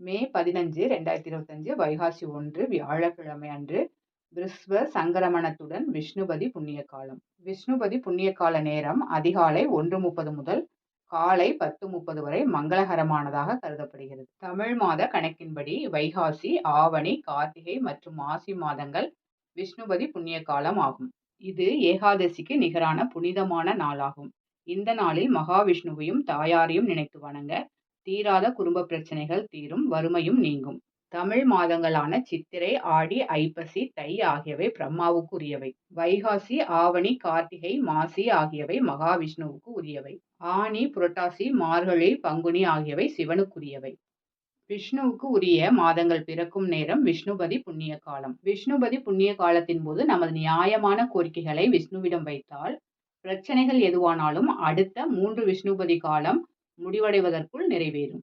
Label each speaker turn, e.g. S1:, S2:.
S1: மே 15, 2025 வைகாசி 1 வியாழக்கிழமை அன்று விருஸ்வ சங்கரமணத்துடன் விஷ்ணுபதி புண்ணிய காலம். விஷ்ணுபதி புண்ணிய கால நேரம் அதிகாலை 1:30 முதல் காலை 10:30 வரை மங்களகரமானதாக கருதப்படுகிறது. தமிழ் மாத கணக்கின்படி வைகாசி, ஆவணி, கார்த்திகை மற்றும் மாசி மாதங்கள் விஷ்ணுபதி புண்ணிய காலம் ஆகும். இது ஏகாதசிக்கு நிகரான புனிதமான நாளாகும். இந்த நாளில் மகாவிஷ்ணுவையும் தாயாரையும் நினைத்து வணங்க தீராத குடும்ப பிரச்சனைகள் தீரும், வறுமையும் நீங்கும். தமிழ் மாதங்களான சித்திரை, ஆடி, ஐப்பசி, தை ஆகியவை பிரம்மாவுக்கு உரியவை. வைகாசி, ஆவணி, கார்த்திகை, மாசி ஆகியவை மகாவிஷ்ணுவுக்கு உரியவை. ஆனி, புரட்டாசி, மார்கழி, பங்குனி ஆகியவை சிவனுக்குரியவை. விஷ்ணுவுக்கு உரிய மாதங்கள் பிறக்கும் நேரம் விஷ்ணுபதி புண்ணிய காலம். விஷ்ணுபதி புண்ணிய காலத்தின் போது நமது நியாயமான கோரிக்கைகளை விஷ்ணுவிடம் வைத்தால் பிரச்சனைகள் எதுவானாலும் அடுத்த 3 விஷ்ணுபதி காலம் முடிவடைவதற்குள் நிறைவேறும்.